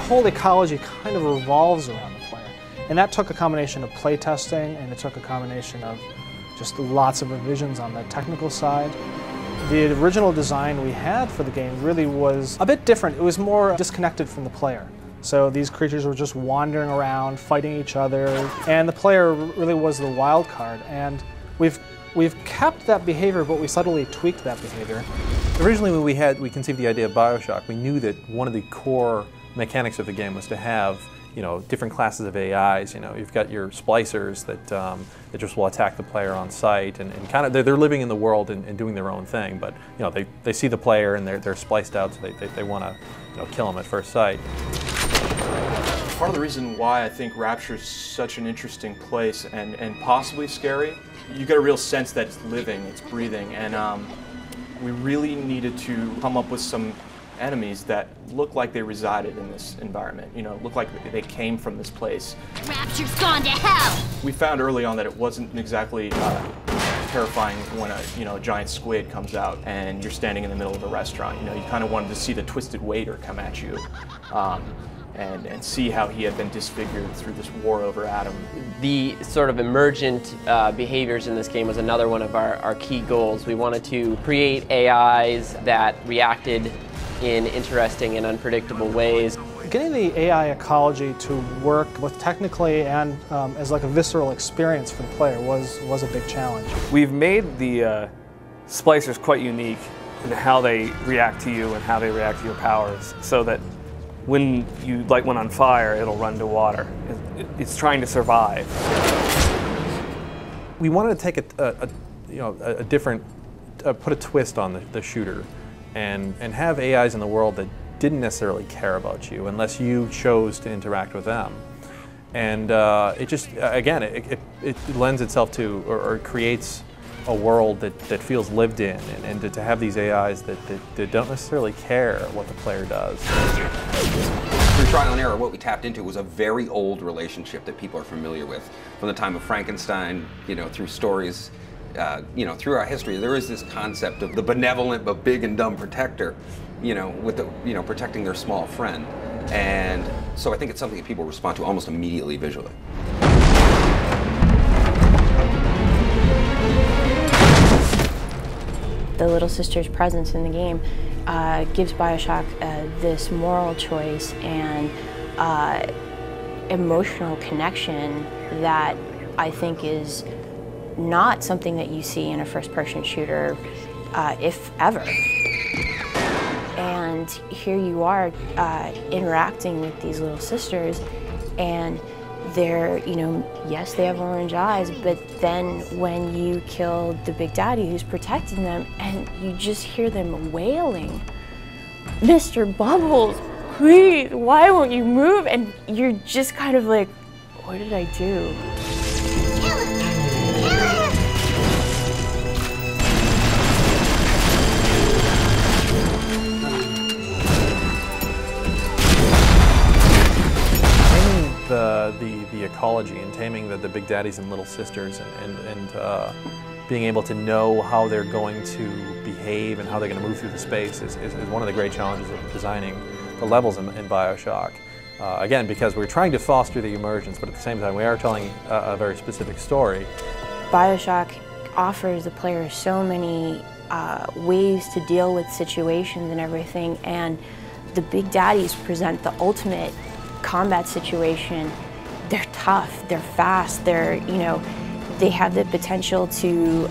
whole ecology kind of revolves around the player. And that took a combination of playtesting, and it took a combination of just lots of revisions on the technical side. The original design we had for the game really was a bit different. It was more disconnected from the player. So these creatures were just wandering around, fighting each other, and the player really was the wild card. And we've kept that behavior, but we subtly tweaked that behavior. Originally when we conceived the idea of BioShock, we knew that one of the core mechanics of the game was to have, you know, different classes of AIs. You know, you've got your splicers that just will attack the player on sight, and kind of they're living in the world and doing their own thing. But you know, they see the player and they're spliced out, so they want to, you know, kill him at first sight. Part of the reason why I think Rapture is such an interesting place and possibly scary, you get a real sense that it's living, it's breathing, and we really needed to come up with some enemies that look like they resided in this environment, you know, look like they came from this place. Rapture's gone to hell! We found early on that it wasn't exactly terrifying when a giant squid comes out and you're standing in the middle of a restaurant. You know, you kind of wanted to see the twisted waiter come at you. And see how he had been disfigured through this war over Adam. The sort of emergent behaviors in this game was another one of our key goals. We wanted to create AIs that reacted in interesting and unpredictable ways. Getting the AI ecology to work both technically and as like a visceral experience for the player was a big challenge. We've made the splicers quite unique in how they react to you and how they react to your powers, so that when you light one on fire, it'll run to water. It's trying to survive. We wanted to take a different, put a twist on the shooter, and have AIs in the world that didn't necessarily care about you unless you chose to interact with them. And it just, again, it lends itself to, or creates a world that feels lived in, and to have these AIs that don't necessarily care what the player does. Through trial and error, what we tapped into was a very old relationship that people are familiar with. From the time of Frankenstein, you know, through stories, you know, through our history, there is this concept of the benevolent but big and dumb protector, you know, with the, you know, protecting their small friend. And so I think it's something that people respond to almost immediately visually. The little sister's presence in the game gives BioShock this moral choice and emotional connection that I think is not something that you see in a first-person shooter, if ever. And here you are interacting with these little sisters, and they're, you know, yes, they have orange eyes, but then when you kill the big daddy who's protecting them, and you just hear them wailing, "Mr. Bubbles, please, why won't you move?" And you're just kind of like, what did I do? Kill him! Kill him! The ecology and taming the big daddies and little sisters, and being able to know how they're going to behave and how they're going to move through the space is one of the great challenges of designing the levels in BioShock. Again, because we're trying to foster the emergence, but at the same time we are telling a very specific story. BioShock offers the player so many ways to deal with situations and everything, and the big daddies present the ultimate combat situation. They're tough, they're fast, they're, you know, they have the potential to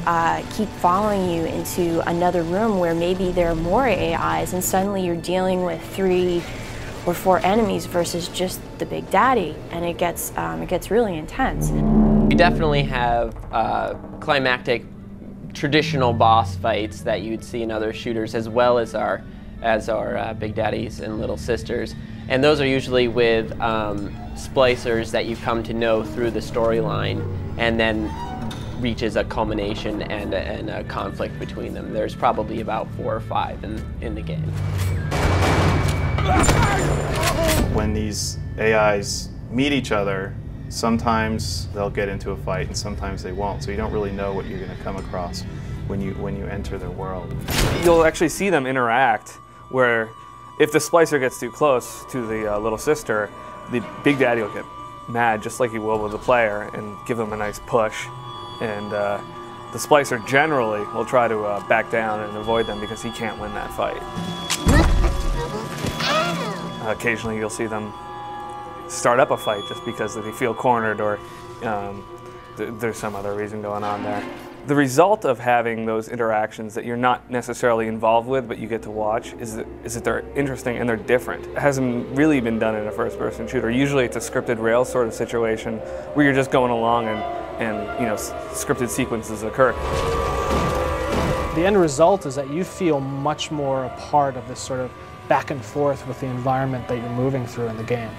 keep following you into another room where maybe there are more AIs, and suddenly you're dealing with 3 or 4 enemies versus just the big daddy, and it gets really intense. We definitely have climactic traditional boss fights that you'd see in other shooters, as well as our big daddies and little sisters. And those are usually with splicers that you come to know through the storyline, and then reaches a culmination and a conflict between them. There's probably about 4 or 5 in the game. When these AIs meet each other, sometimes they'll get into a fight and sometimes they won't. So you don't really know what you're going to come across when you enter their world. You'll actually see them interact, where If the splicer gets too close to the little sister, the Big Daddy will get mad, just like he will with the player, and give them a nice push. And the splicer generally will try to back down and avoid them because he can't win that fight. Occasionally you'll see them start up a fight just because they feel cornered, or there's some other reason going on there. The result of having those interactions that you're not necessarily involved with but you get to watch is that they're interesting and they're different. It hasn't really been done in a first-person shooter. Usually it's a scripted rail sort of situation where you're just going along and you know, scripted sequences occur. The end result is that you feel much more a part of this sort of back and forth with the environment that you're moving through in the game.